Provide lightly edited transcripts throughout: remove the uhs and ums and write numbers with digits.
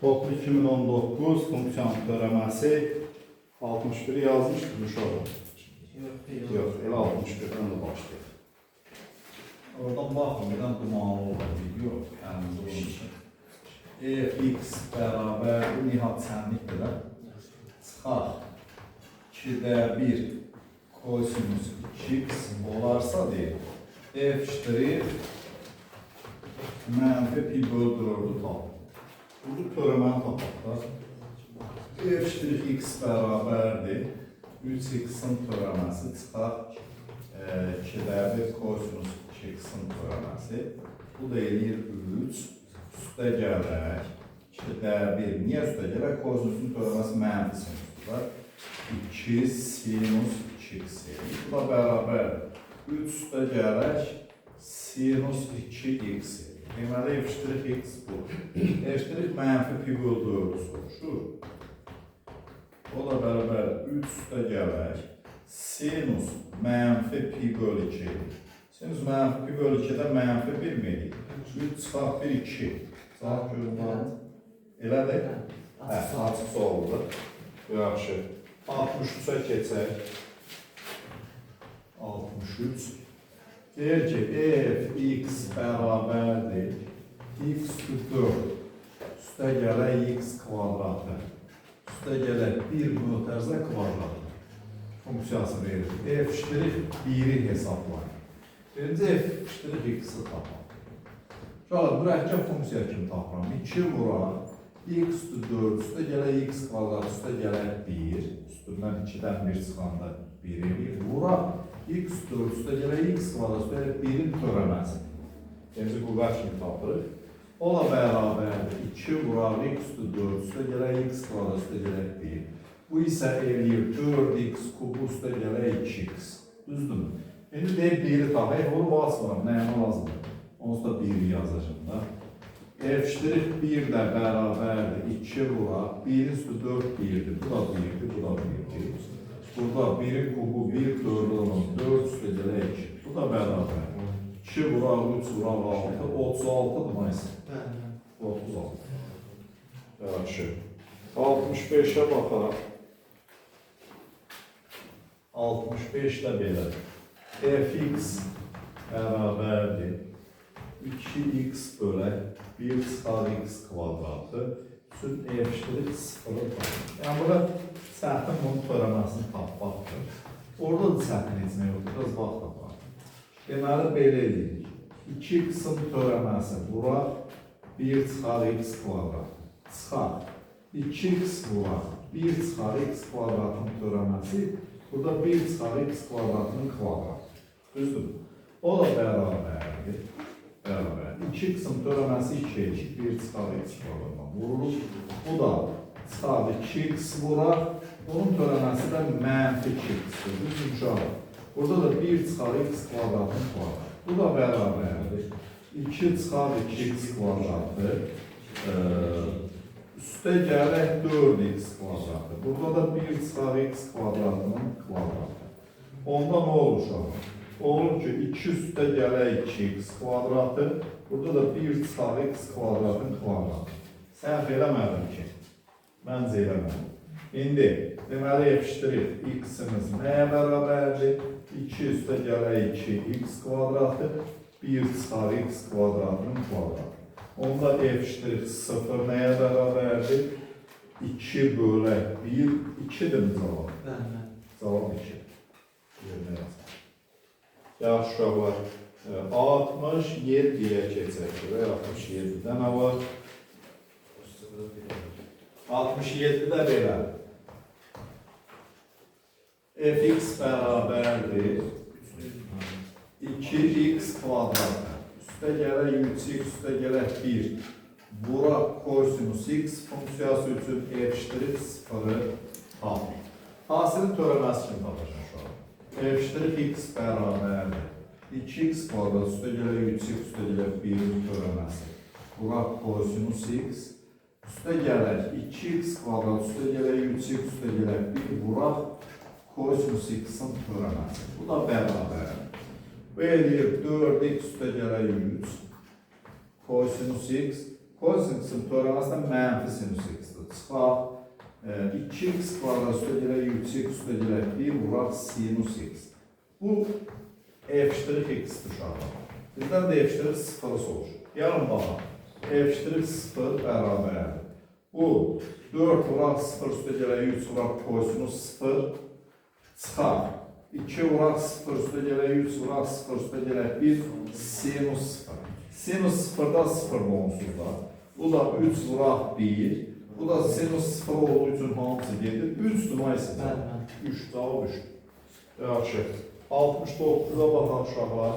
Toplu 2019 funksiyon törəməsi 61 yazmışdır uşaqlar. Yox, elə 61-dən də başlayır. Oradan baxın, birdən dumanlı olur. Yox, kənimiz olmuşdur. Fx bərabər, bu nihat sənlikdir də. Çıxaq 2-də 1 kosinus 2x olarsa deyil. F' mənfi pi böl 4'ü tapır. Burada törəməni tapaq da. F' x bərabərdir. 3x'in törəməsi çıxaq 2'də 1 kosinus 2x'in törəməsi. Bu da eləyir 3. Üstə gələk 2'də 1. Niyə üstə gələk? Kosinusun törəməsi mənfi sinusdur. 2 sinus 2x eləyir. Bu da bərabər 3 üstə gələk sinus 2x eləyir. Deməli, f' bu. F' mənfi pi böl 4'ü soruşur. O da bərabər 3 üstə gələk sinus mənfi pi böl 2. Sinus mənfi pi böl 2'də mənfi 1 mi edir? 3 çıxaq 1, 2. Saat görünmən. Elədir? Açıq sualdır. Yaxşı. 63'ə keçək. 63. Deyir ki, fx bərabərdir. X üstü 4. Üstə gələk x kvadratı. Üstə gələk 1 mötərizə kvadratı. Funksiyası verir. F' 1'i hesablayın. Birinci f' x'i tapaq. Şöyle mürəkkəb funksiya kimi tapıram. 2 vuran x üstü 4. Üstə gələk x kvadratı. Üstə gələk 1. Üstündən 2'dən 1 çıxanda 1 edir. Vuran x üstü 4 üstə gələk x kvadratı. Üstə gələk 1'in törəməsi. Birinci qüvvət kimi tapırıq. O da bərabərdir. 2 vuraq x üstü 4 üstə gələk x kvadratı üstə gələk 1. Bu isə eləyir 4x kubu üstə gələk 2x. Düzdür. İndi deyib 1'i tapayıq. Onu basmıram. Nəyəmə lazımdır? Onsuz da 1'i yazacağım da. F' 1 də bərabərdir. 2 vuraq. 1 üstü 4 1'dir. Bu da 1'dir. Bu da 1'dir. Burada 1'in kubu 1, 4'ü olan 4 üstə gələk 2. Bu da bərabər. 2 vuraq, 3 vuraq 6. 36'dır mayısı. 36. Yaxşı. 65'ə baxaq. 65 də belə. Fx bərabərdir. 2x bölək 1 çıxar x kvadratı. Üçün f' 0'ı tapır. Yəni burada səhvin bunun törəməsini tapmaqdır. Orada da səhvin etmək yoxdur. Biraz vaxt tapar. Deməli belə edirik. 2x'in törəməsi vuraq 1 çıxar x kvadratı. Çıxar. 2x vuraq 1 çıxar x kvadratının törəməsi. Burada 1 çıxar x kvadratının kvadratı. Düzdür. O da bərabərdir. Bərabər. 2x'in törəməsi 2 1 çıxar x kvadratından vururuz. Bu da çıxar 2x vuraq. Bunun törəməsi də mənfi 2x'dir. Düzdür. Burada da 1 çıxar x kvadratının kvadratı. Bu da bərabərdir. 2 çıxar 2x kvadratı. Üstə gələk 4x kvadratı. Burada da 1 çıxar x kvadratının kvadratı. Onda nə olur uşaq? Olur ki 2 üstə gələk 2x kvadratı. Burada da 1 çıxar x kvadratının kvadratı. Səhv eləmədim ki. Məncə eləmədim. İndi deməli f' x'imiz nəyə bərabərdir? 2 üstə gələk 2x kvadratı. 1 çıxar x kvadratının kvadratı. Onda f' 0 nəyə bərabərdir? 2 bölək 1, 2'dir mi cavab? Cavab 2. Yaxşı uşaqlar, 67'yə keçək. 67'də nə var? 67'də belə. Fx bərabərdir 2x kvadratı. Üstə gələk 3x, üstə gələk 1. Vuraq kosinus x funksiyası üçün f' 0'ı tapır. Hasilin törəməsi kimi tapacaq uşaq. F' x bərabərdir 2x kvadrat üstə gələk 3x, üstə gələk 1'in törəməsi. Vuraq kosinus x. Üstə gələk 2x kvadrat üstə gələk 3x, üstə gələk 1. Vuraq kosinus x'in törəməsi. Bu da bərabərdir. Bu eləyir 4x üstə gələk 3. Kosinus x. Kosinüsün törəməsində mənfi sinus x-dir. Çıxaq 2x kvadrat üstə gələk 3x üstə gələk 1 vuraq sinus x. Bu f'(x)'dir uşaqlar. Bizdən də f' 0'ı soruşur. Yarın baxaq. f' 0 bərabərdir. Bu 4 vuraq 0 üstə gələk 3 vuraq kosinus 0 çıxaq. 2 vuraq 0 üstə gələk 3 vuraq 0 üstə gələk 1 sinus 0. Sinus 0'da 0 onsuzda. Bu da 3 vuraq 1. Bu da sinus 0 olduğu üçün hamısı gedir. 3'dür mayısıca. 3 cavab 3'dür. Yaxşı. 69'a baxaq uşaqlar.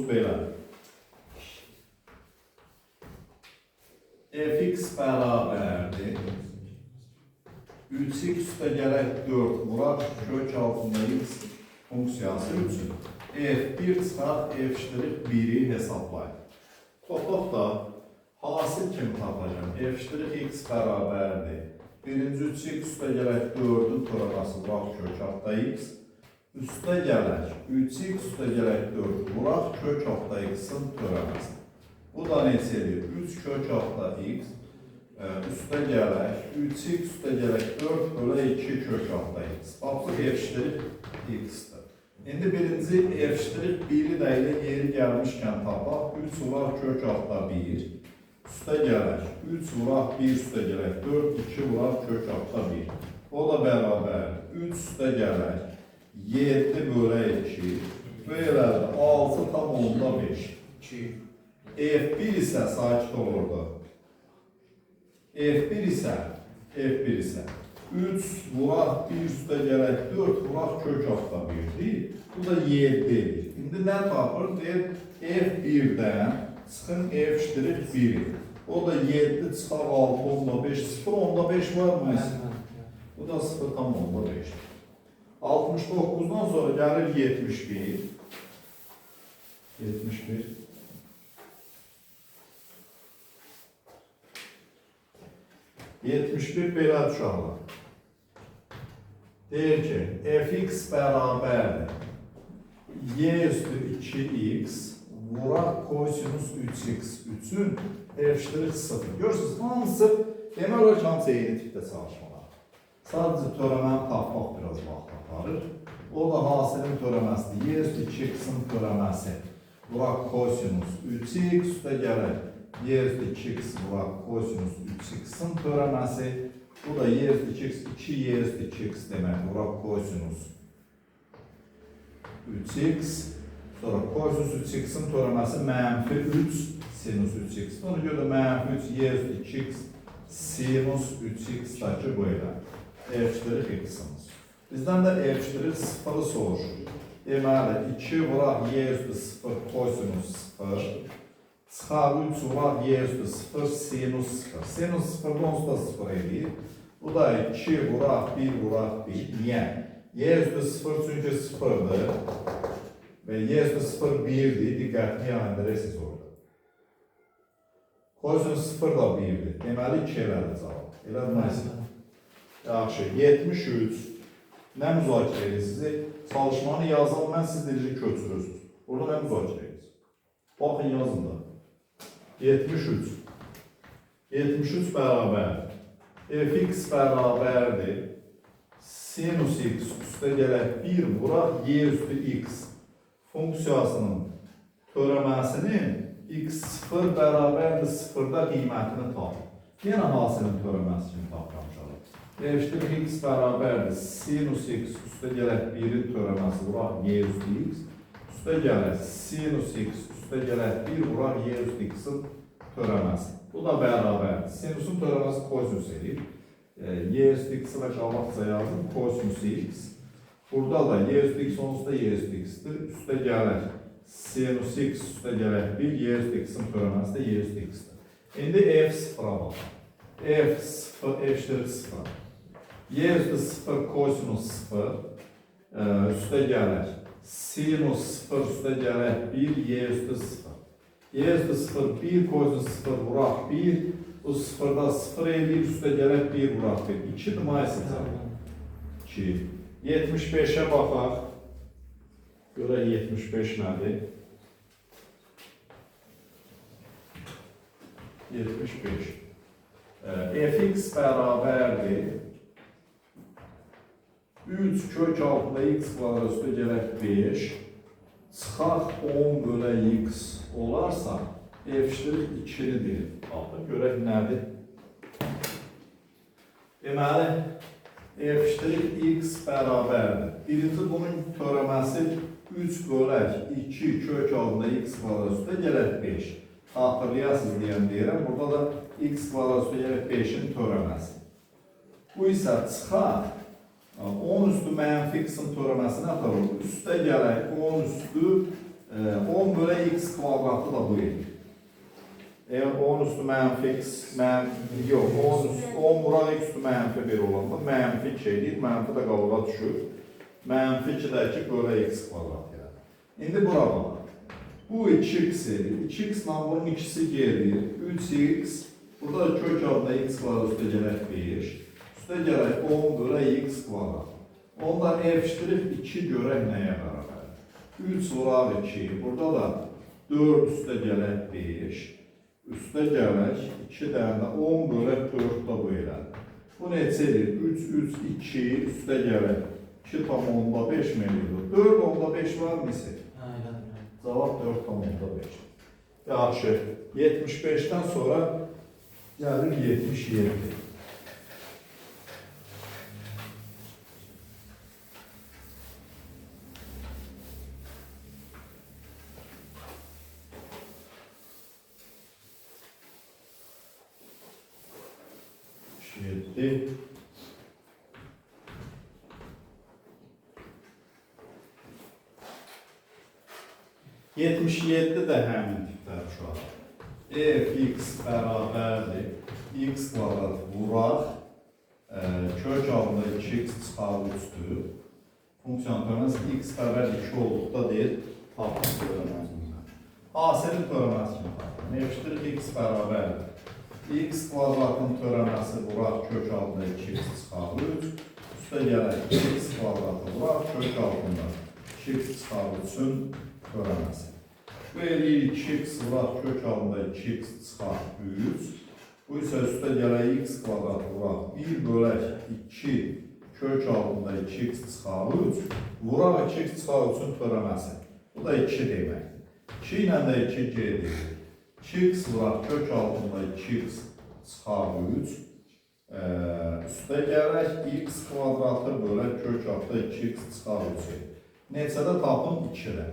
belə. Fx bərabərdir. 3x üstə gələk 4 vuraq kök altında x funksiyası üçün f1 çıxaq f'1'i hesablayın. Topluq da hasil kimi tapacağım. f'(x) bərabərdir. Birinci 3x üstə gələk 4'ün törəməsi vuraq kök altında x. Üstə gələk 3x üstə gələk 4 vuraq kök altında x'in törəməsi. Bu da neçə edir? 3 kök altında x. Üstə gələk 3x üstə gələk 4 bölə 2 kök altında x. Bax bu f'(x)'dir. İndi birinci f'(1'i də ilə yeri gəlmişkən tapaq. 3 vuraq kök altında 1. Üstə gələk 3 vuraq 1 üstə gələk 4, 2 vuraq kök altında 1. O da bərabər 3 üstə gələk 7 bölə 2. Belədir 6 tam onda 5. f1 isə sakit olurdu. f1 isə 3 vuraq 1 üstə gələk 4 vuraq kök altında 1'dir. Bu da 7'dir. İndi nə tapır? Deyir f1'dən çıxın f'(1'i. O da 7 çıxaq 6 onda 5. 0 onda 5 var mı? Bu da 0 tam onda 5. 69'dan sonra gəlir 71. 71 belə uşaqlar. Deyir ki, fx bərabərdir. Y üstü 2x vuraq kosinus 3x üçün f'(0). Görürsünüz, hamısı demək olar ki, hamısı eyni tipdə çalışmalar. Sadəcə törəməni tapmaq biraz vaxt aparır. O da hasilin törəməsidir. Y üstü 2x'in törəməsi vuraq kosinus 3x üstə gələk. Y üstü 2x vuraq kosinus 3x'in törəməsi. Bu da y üstü 2x, 2y üstü 2x demək vuraq kosinus 3x. Sonra kosinus 3x'in törəməsi mənfi 3 sinus 3x. Ona görə də mənfi 3 y üstü 2x sinus 3x-daki bu elə. f'(x)'ımız. Bizdən də f'(0'ı soruşur. Deməli 2 vuraq y üstü 0 kosinus 0. Çıxaq 3 vuraq y üstü 0 sinus 0. Sinus 0'da onsuz da 0 edir. Bu da 2 vuraq 1 vuraq 1. Niyə? Y üstü 0 çünki 0'dır. Və y üstü 0 1'dir. Diqqətli yayındırırsınız orada. Kosinus 0 da 1'dir. Deməli 2 elədir cavab. Elə bilməyəsin. Yaxşı, 73. Nə müzakirə edirsiniz? Çalışmanı yazan mən siz necə köçürürsünüz. Orada nə müzakirə edirsiniz? Baxın yazın da. 73. 73 bərabər. fx bərabərdir. Sinus x üstə gələk 1 vuraq y üstü x funksiyasının törəməsinin x0 bərabərdir 0'da qiymətini tapır. Yenə hasilin törəməsi kimi tapıram. f'(x) bərabərdir. Sinus x üstə gələk 1'in törəməsi vuraq y üstü x. Üstə gələk sinus x üstə gələk 1 vuraq y üstü x'in törəməsi. Bu da bərabərdir. Sinusun törəməsi kosinus edir. Y üstü x'i və qabaqca yazdım. Kosinus x. Burada da y üstü x onsuz da y üstü x'dir. Üstə gələk sinus x üstə gələk 1 y üstü x'in törəməsi də y üstü x'dir. İndi f'(0'a baxaq. f'(0) y üstü 0 kosinus 0 üstə gələk sinus 0 üstə gələk 1, y üstü 0. Y üstü 0, 1 koysun 0, vuraq 1. Bu 0'da 0 eləyir, üstə gələk 1 vuraq 1. 2 numara seçək. 2. 75'e baxaq. Görə 75 nədir? 75. Fx bərabərdir. 3 kök altında x kvadrat üstə gələk 5. Çıxaq 10 bölə x olarsa f iştirik 2-nidir. Baxın, görək nədir? Deməli, f iştirik x bərabərdir. Birinci bunun törəməsi 3 bölək 2 kök altında x kvadrat üstə gələk 5. Hatırlayasınız deyirəm. Burada da x kvadrat üstə gələk 5'in törəməsi. Bu isə çıxaq 10 üstü mənfi x-in törəməsini atalım. Üstə gələk 10 üstü 10 bölə x kvadratı da bu edir. Eğer 10 üstü mənfi x, yox, 10 vuraq x üstü mənfi 1 olanda mənfi 2 edir, mənfi də qalığa düşür. Mənfi 2-dəki bölə x kvadrat yəni. İndi bura baxaq. Bu 2x edir. 2x ilə bunun ikisi gedir. 3x, burada kök altında x kvadrat üstə gələk 5. Üstə gələk 10 bölə x kvadrat. Onda f iştirik 2 görək nəyə bərabər? 3 vuraq 2. Burada da 4 üstə gələk 5. Üstə gələk 2 dənə 10 bölə 4 da bu elədir. Bu neçə edir? 3, 3, 2 üstə gələk 2 tam 10'da 5 mi edir? 4 10'da 5 var mı ise? Cavab 4 tam 10'da 5. Yaxşı. 75'ten sonra gəlir 77. Yedi. Yetmiş yedi də həmin tiplər uşaq. Fx bərabərdir. X kvadrat vuraq. Kök altında 2x çıxarı üstü. Funksiyanın törəməsi x bərabər 2 olduqda deyir. Tapın törəməsindən. Hasilin törəməsi kimi tapın. F x bərabərdir. X kvadratın törəməsi vuraq kök altında 2x çıxarı 3. Üstə gələk x kvadratı vuraq kök altında 2x çıxarı 3'ün törəməsi. Bu eləyir 2x vuraq kök altında 2x çıxarı 3. Bu isə üstə gələk x kvadratı vuraq 1 bölək 2 kök altında 2x çıxarı 3. Vuraq 2x çıxarı 3'ün törəməsi. Bu da 2 demək. 2 ilə də 2 gedir. 2x vuraq kök altında 2x çıxarı 3. Üstə gələk x kvadratı bölək kök altında 2x çıxarı 3. Neçədə tapın 2-də.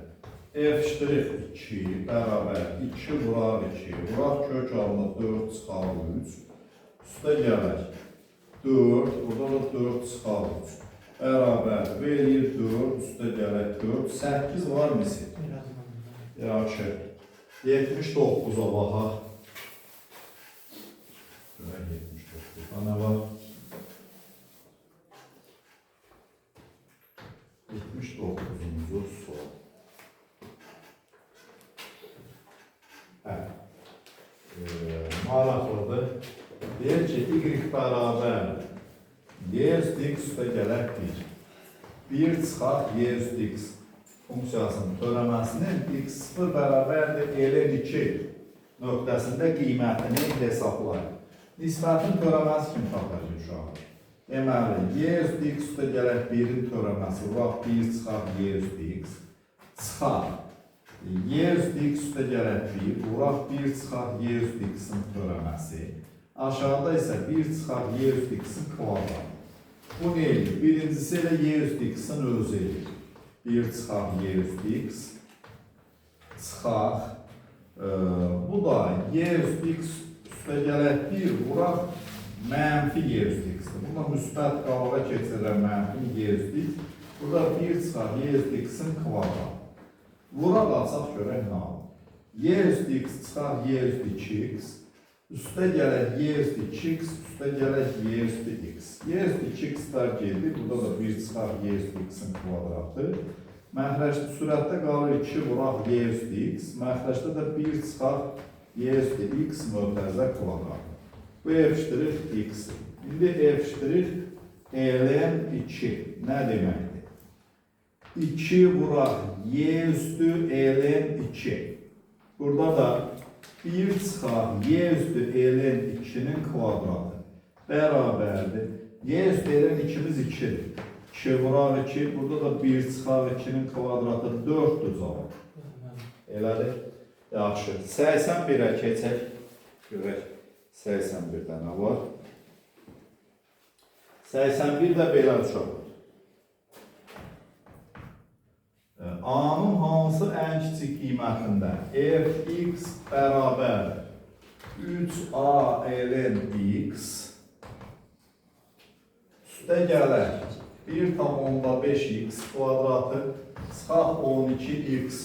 F iştirik 2 bərabər 2 vuraq 2. Vuraq kök altında 4 çıxarı 3. Üstə gələk 4. Burada da 4 çıxarı 3. Bərabər verir 4. Üstə gələk 4. 8 var mı ise? Yaxşı. 79'a baxaq. Görək 79'da nə var? 79'umuz sol. Maraqlıdır. Deyir ki, y bərabər y üstü x üstə gələk 1. 1 çıxaq y üstü x funksiyasının törəməsinin x0 bərabərdir ln 2 nöqtəsində qiymətini hesablayın. Nisbətin törəməsi kimi tapacaq uşaq. Deməli, y üstü x üstə gələk 1'in törəməsi vuraq 1 çıxaq y üstü x çıxaq. Y üstü x üstə gələk 1, vuraq 1 çıxaq y üstü x-in törəməsi. Aşağıda isə 1 çıxaq y üstü x-in kvadratı. Bu ne edir? Birincisi ilə y üstü x-in özü edir. 1 çıxaq y üstü x çıxaq. Bu da y üstü x üstə gələk 1, vuraq mənfi y üstü x-dir. Buna müsbət qalığa keçirlər mənfi y üstü x. Burada 1 çıxaq y üstü x-in kvadratı. Vuraq alsaq görək nə alır. Y üstü x çıxaq y üstü 2x. Üstə gələk y üstü 2x, üstə gələk y üstü x. Y üstü 2x-lər gedir. Burada da 1 çıxaq y üstü x-in kvadratı. Məxrəcdə sürətdə qalır 2 vuraq y üstü x. Məxrəcdə də 1 çıxaq y üstü x mötərizə kvadratı. Bu f' x. İndi f' ln 2 nə deməkdir? 2 vuraq y üstü ln 2. Burada da 1 çıxaq y üstü ln 2'nin kvadratı bərabərdir. Y üstü ln 2'miz 2'dir. 2 vuraq 2, burada da 1 çıxaq 2'nin kvadratı 4'dür cavab. Elədir. Yaxşı. 81'ə keçək. Görək 81'də nə var? 81 də belə uşaqlar. A-nın hansı ən kiçik qiymətində f(x) bərabər 3a ln x üstə gələk 1,5x kvadratı çıxaq 12x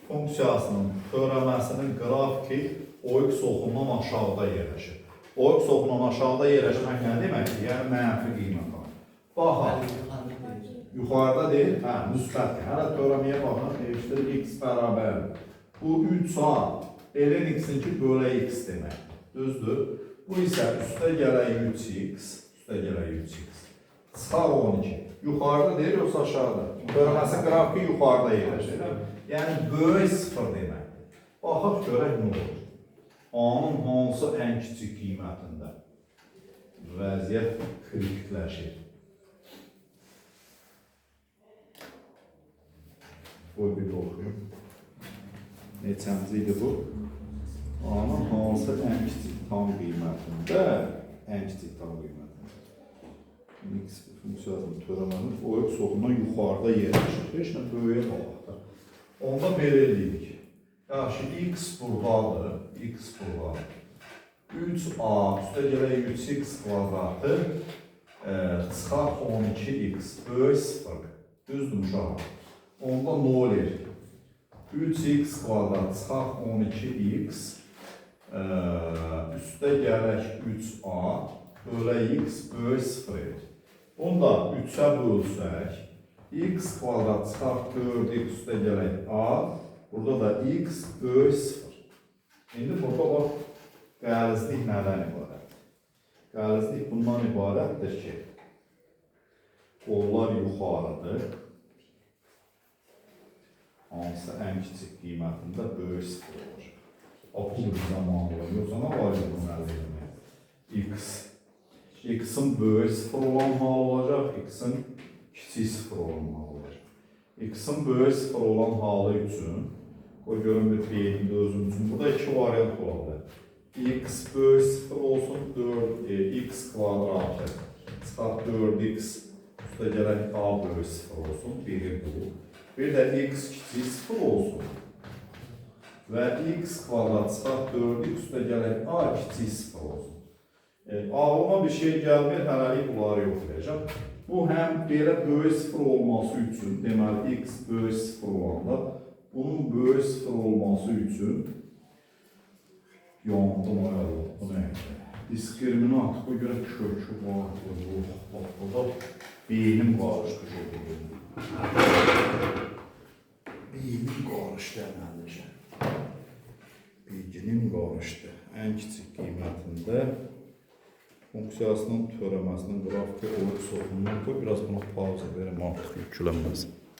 funksiyasının törəməsinin qrafiki OX oxundan aşağıda yerləşir. OX oxundan aşağıda yerləşmək nə deməkdir? Yəni mənfi qiymət var. Baxaq. Yuxarıda deyil, müsbətdir. Hələ törəməyə baxın, f' x bərabər. Bu 3a ln x-inki bölə x demək. Düzdür. Bu isə üstə gələk 3x, üstə gələk 3x. Çıxaq 12. Yuxarıda deyil, yoxsa aşağıda. Törəməsi qrafiki yuxarıda yerləşir. Yəni böyük 0 deməkdir. Baxaq görək nə olur. A-nın hansı ən kiçik qiymətində vəziyyət kritikləşir. Qoy bir oxuyum. Neçənci idi bu? A-nın hansı ən kiçik tam qiymətində, ən kiçik tam qiymətində. X funksiyasının törəmənin OX oxundan yuxarıda yerləşir. Heç nə böyüyə baxaqdır. Onda belə edirik. Yaxşı, x buradadır. X buradadır. 3a üstə gələk 3x kvadratı çıxaq 12x böyük 0. Düzdür uşaq. Onda nə olur? 3x kvadrat çıxaq 12x üstə gələk 3a bölə x böyük 0 edir. Onu da 3'ə bölsək, x kvadrat çıxaq 4x üstə gələk a, burada da x böyük 0. İndi burada bax, qəlizlik nədən ibarətdir? Qəlizlik bundan ibarətdir ki, qollar yuxarıdır. Hansı ən kiçik qiymətində böyük 0 olacaq. Apul bir zamanlı, yoxsa nə var bunun əldə etmək? X. X-in böyük 0 olan hal olacaq, X-in kiçik 0 olan hal olacaq. X-in böyük 0 olan halı üçün, qoy görün bir beynimdə özüm üçün, burada 2 variant ola bilər. X böyük 0 olsun, 4x kvadratı, çıxaq 4x, üstə gələk a böyük 0 olsun, biri bu. Bir də x kiçik 0 olsun və x kvadrat çıxaq 4x üstə gələk a kiçik 0 olsun. Ağlıma bir şey gəlmir, hələlik bunları yoxlayacaq. Bu həm belə böyük 0 olması üçün, deməli x böyük 0 olanda, bunun böyük 0 olması üçün yandım ayarlı. Bu neydi? Diskriminant, bu görə kökü var. Burada beynim qarışdı. Beynim qarışdı əməllicə. Beynim qarışdı. Ən kiçik qiymətində funksiyasının törəməsinin qrafiki OX oxundan qoy. Biraz buna pauza verim, artıq yüklənməsin.